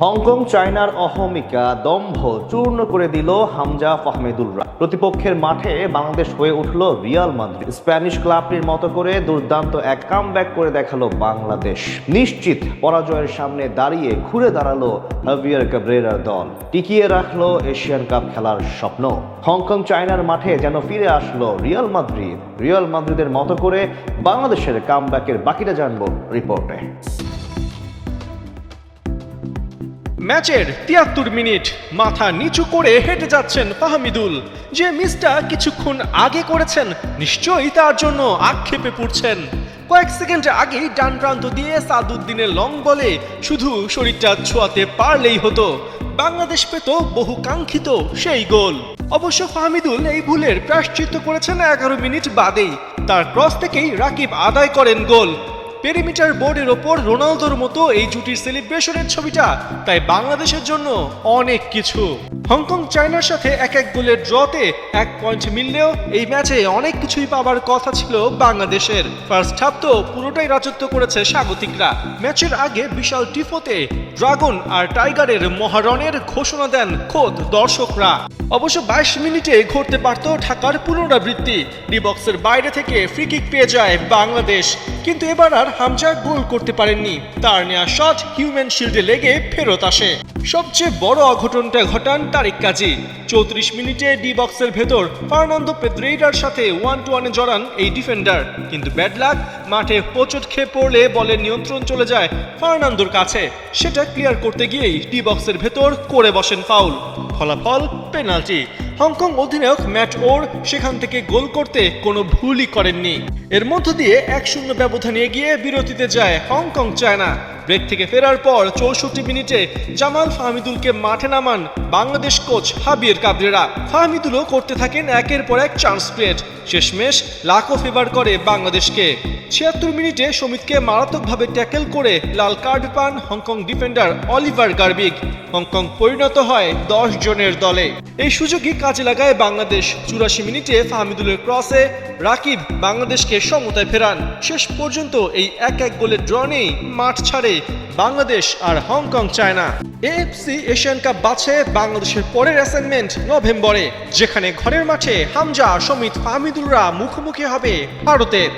Hong Kong চায়নার অহমিকা দম্ভ চূর্ণ করে দিল হামজা ফাহমিদুলরা। প্রতিপক্ষের মাঠে বাংলাদেশ হয়ে উঠল রিয়াল মাদ্রিদ। স্প্যানিশ ক্লাবটির মতো করে দুর্দান্ত এক কামব্যাক করে দেখালো বাংলাদেশ। নিশ্চিত পরাজয়ের সামনে দাঁড়িয়ে ঘুরে দাঁড়ালো হাভিয়ার ক্যাব্রেরার দল। টিকিয়ে রাখলো এশিয়ান কাপ খেলার স্বপ্ন। হংকং চায়নার মাঠে যেন ফিরে আসলো রিয়াল মাদ্রিদ। রিয়াল মাদ্রিদের মতো করে বাংলাদেশের কামব্যাকের বাকিটা জানবো রিপোর্টে। ম্যাচের ৭৩ মিনিট মাথা নিচু করে হেঁটে যাচ্ছেন ফাহমিদুল। যে মিসটা কিছুক্ষণ আগে করেছেন নিশ্চয়ই তার জন্য আক্ষেপে পড়ছেন। কয়েক সেকেন্ড আগেই ডান প্রান্ত দিয়ে সাদউদ্দিনের লং বলে শুধু শরীরটা ছোঁয়াতে পারলেই হতো, বাংলাদেশ পেত বহু কাঙ্ক্ষিত সেই গোল। অবশ্য ফাহমিদুল এই ভুলের প্রায়শ্চিত্ত করেছেন ১১ মিনিট বাদেই। তার ক্রস থেকেই রাকিব আদায় করেন গোল। পেরিমিটার বোর্ডের ওপর রোনালদোর মতো এই জুটির সেলিব্রেশনের ছবিটা তাই বাংলাদেশের জন্য অনেক কিছু। হংকং চায়নার সাথে এক গোলের ড্রতে ১ পয়েন্ট মিললেও এই ম্যাচে অনেক কিছুই পাবার কথা ছিল বাংলাদেশের। ফার্স্ট হাফ তো পুরোটাই রাজত্ব করেছে স্বাগতিকরা। ম্যাচের আগে বিশাল টিফোতে ড্রাগন আর টাইগারের মহারণের ঘোষণা দেন খোদ দর্শকরা। অবশ্য ২২ মিনিটে ঘটতে পারত ঢাকার পুনরাবৃত্তি। ডি বক্সের বাইরে থেকে ফ্রি কিক পেয়ে যায় বাংলাদেশ, কিন্তু এবার আর হামজা গোল করতে পারেননি। তার নেওয়া শট হিউম্যান শিল্ডে লেগে ফেরত আসে। সবচেয়ে বড় অঘটনটা ঘটান তারিক কাজী। ৩৪ মিনিটে ডি বক্সের ভেতর ফার্নান্দো পেদ্রেইরার সাথে 1-1-এ জড়ান এই ডিফেন্ডার, কিন্তু ব্যাড লাক, মাঠে হোঁচট খেয়ে পড়লে বলের নিয়ন্ত্রণ চলে যায় ফার্নান্দোর কাছে। সেটা ক্লিয়ার করতে গিয়েই ডি বক্সের ভেতর করে বসেন ফাউল। ফলাফল পেনাল্টি। হংকং অধিনায়ক ম্যাট ওর সেখান থেকে গোল করতে কোনো ভুলই করেননি। এর মধ্য দিয়ে ১-০ ব্যবধানে এগিয়ে বিরতিতে যায় হংকং চায়না। ব্রেক থেকে ফেরার পর ৬৪ মিনিটে জামাল ফাহমিদুলকে মাঠে নামান বাংলাদেশ কোচ হাভিয়ার ক্যাব্রেরা। ফাহমিদুলও করতে থাকেন একের পর এক চান্স ক্রিয়েট। শেষমেশ লাকও ফেভার করে বাংলাদেশকে। ৭৬ মিনিটে সমিতকে মারাত্মকভাবে ট্যাকেল করে লাল কার্ড পান হংকং ডিফেন্ডার অলিভার গার্বিগ। হংকং পরিণত হয় ১০ জনের দলে। এই সুযোগই কাজে লাগায় বাংলাদেশ। ৮৪ মিনিটে ফাহমিদুলের ক্রসে রাকিব বাংলাদেশকে সমতায় ফেরান। শেষ পর্যন্ত এই ১-১ গোলের ড্র নেই মাঠ ছাড়ে বাংলাদেশ আর Hong Kong China. AFC Asian cup বাছে বাংলাদেশের পরের অ্যাসাইনমেন্ট নভেম্বরে, যেখানে ঘরের মাঠে হামজা, সমিত, ফাহমিদুলরা মুখোমুখি হবে ভারতের।